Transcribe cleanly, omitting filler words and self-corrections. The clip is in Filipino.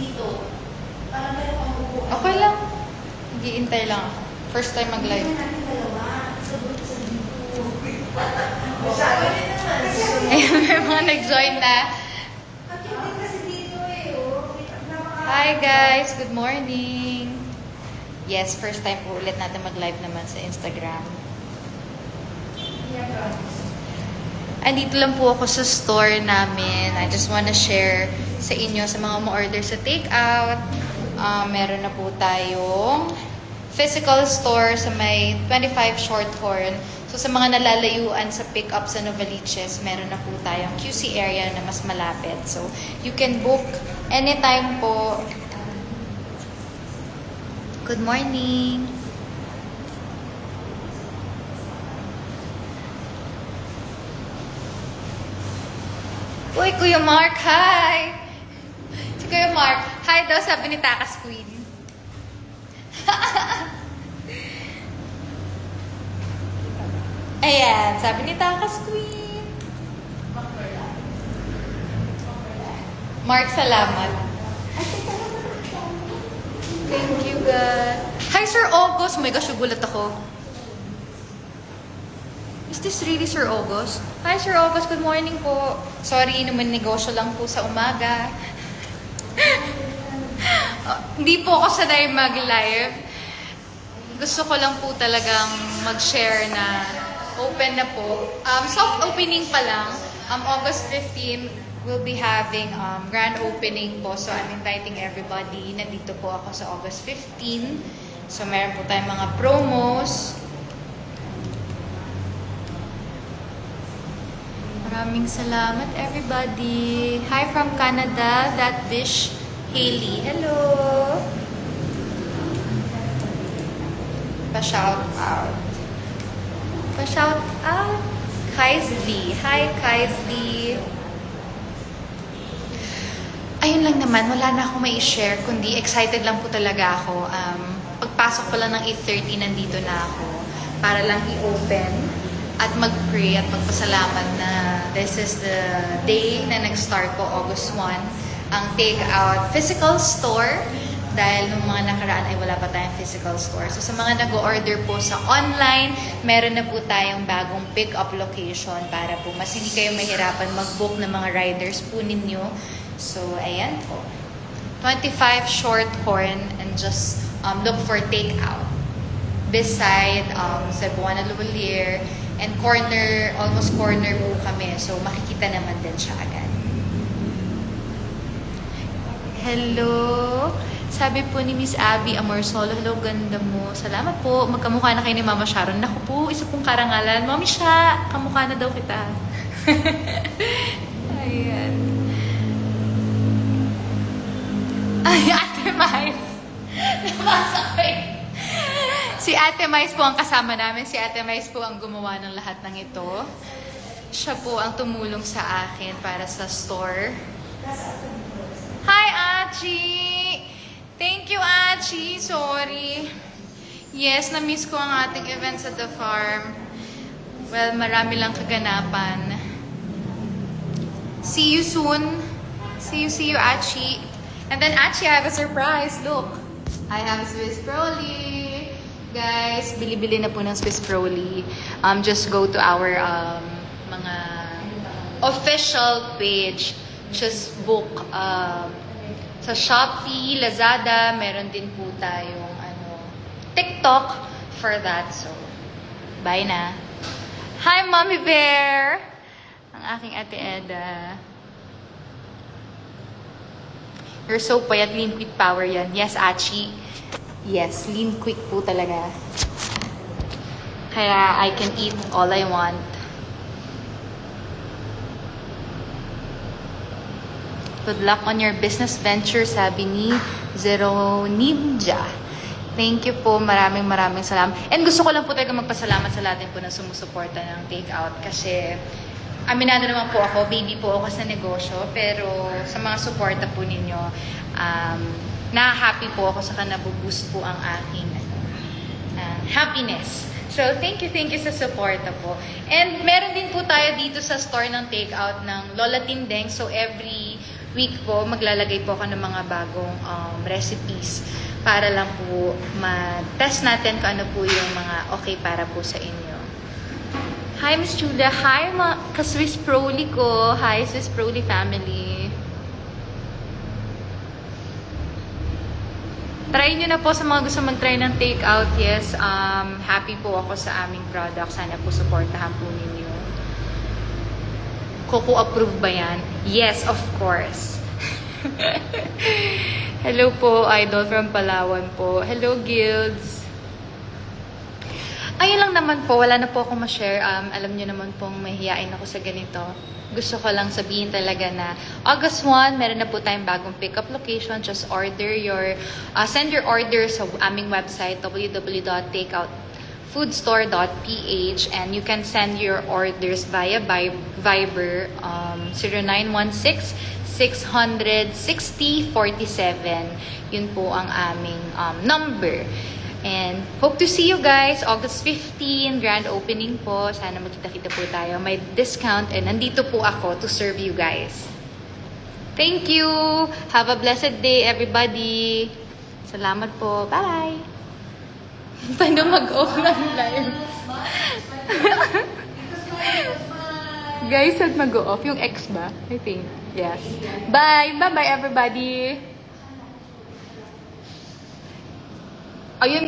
dito. Parang meron kang upuan. Okay lang. Nag-iintay lang ako. First time mag-live. Tingnan natin dalawa. Sa dito. Ayun, may mga nag-join na. Pag-ibig kasi dito eh, oh. Hi guys! Good morning! Yes, first time po ulit natin mag-live naman sa Instagram. Andito lang po ako sa store namin. I just wanna share sa inyo, sa mga ma-order sa takeout. Meron na po tayong physical store sa may 25 Shorthorn. So sa mga nalalayuan sa pick-up sa Novaliches, meron na po tayong QC area na mas malapit. So you can book anytime po. Good morning! Uy, Kuya Mark, hi! Si Kuya Mark, hi daw, sabi ni Takas Queen. Ayan, sabi ni Takas Queen. Mark, salamat. Thank you, God. Hi, Sir August. Oh my gosh, nagulat ako. Is this really Sir August? Hi, Sir August. Good morning po. Sorry, naman negosyo lang po sa umaga. Hindi po ako sanay mag-live. Gusto ko lang po talagang mag-share na open na po. Soft opening pa lang. August 15, we'll be having grand opening po. So, I'm inviting everybody. Nandito po ako sa August 15. So, meron po tayong mga promos. Maraming salamat, everybody. Hi from Canada, that Bish Haley. Hello! Pa-shout out. Pa-shout out. Kaisley. Hi, Kaisley. Ayun lang naman, wala na akong may share, kundi excited lang po talaga ako. Pagpasok pa lang ng 8:30, nandito na ako para lang i-open at mag-pray at magpasalamat na this is the day na nag-start po, August 1, ang take-out physical store. Dahil nung mga nakaraan ay wala pa tayong physical store. So sa mga nag-order po sa online, meron na po tayong bagong pick-up location para po mas hindi kayo mahirapan mag-book ng mga riders po ninyo. So ayan po. 25 Shorthorn and just look for take-out. Beside Cebuana Lavalier and corner, almost corner po kami. So makikita naman din siya agad. Hello! Sabi po ni Miss Abby Amorsolo, hello, ganda mo. Salamat po. Magkamukha na kayo ni Mama Sharon. Naku po, isa pong karangalan. Mami siya, kamukha na daw kita. Ayan. Ay, Ate Mais. Nabasa ko eh. Si Ate Mais po ang kasama namin. Si Ate Mais po ang gumawa ng lahat ng ito. Siya po ang tumulong sa akin para sa store. Hi, Achi! Thank you, Achi. Sorry. Yes, na-miss ko ang ating events at the farm. Well, marami lang kaganapan. See you soon. See you, Achi. And then, Achi, I have a surprise. Look. I have a Swiss Proli. Guys, bili-bili na po ng Swiss Proli. Just go to our mga official page. Just book sa Shopee, Lazada, meron din po tayong TikTok for that. So, bye na. Hi, Mommy Bear! Ang aking Ate Eda. You're so payat, lean quick power yan. Yes, Achi. Yes, lean quick po talaga. Kaya I can eat all I want. Good luck on your business venture, sabi ni Zero Ninja. Thank you po. Maraming salamat. And gusto ko lang po talaga magpasalamat sa lahat po na sumusuporta ng takeout. Kasi, aminado naman po ako, baby po ako sa negosyo. Pero, sa mga suporta po ninyo, na-happy po ako sa nabuboost po ang aking happiness. So, thank you sa suporta po. And meron din po tayo dito sa store ng takeout ng Lola Tindeng. So, every week po, maglalagay po ako ng mga bagong recipes para lang po ma-test natin kung ano po yung mga okay para po sa inyo. Hi, Miss Judah. Hi, ka-Swiss Proli ko. Hi, Swiss Proli family. Try nyo na po sa mga gusto mag-try ng take-out. Yes, happy po ako sa aming product. Sana po supportahan po ninyo. Coco approved ba yan? Yes, of course. Hello po, Idol from Palawan po. Hello, Guilds. Ayun lang naman po, wala na po akong ma-share. Alam nyo naman pong mahihiyain ako sa ganito. Gusto ko lang sabihin talaga na August 1, meron na po tayong bagong pickup location. Just send your order sa aming website, www.takeoutfoodstore.ph, and you can send your orders via Viber 0916-600-6047. Yun po ang aming number. And hope to see you guys August 15, grand opening po. Sana magkita-kita po tayo. May discount and nandito po ako to serve you guys. Thank you! Have a blessed day, everybody! Salamat po. Bye! Paano mag-off ng live? Guys, saan mag-off? Yung X ba? I think. Yes. Bye! Bye-bye, everybody! Ayun.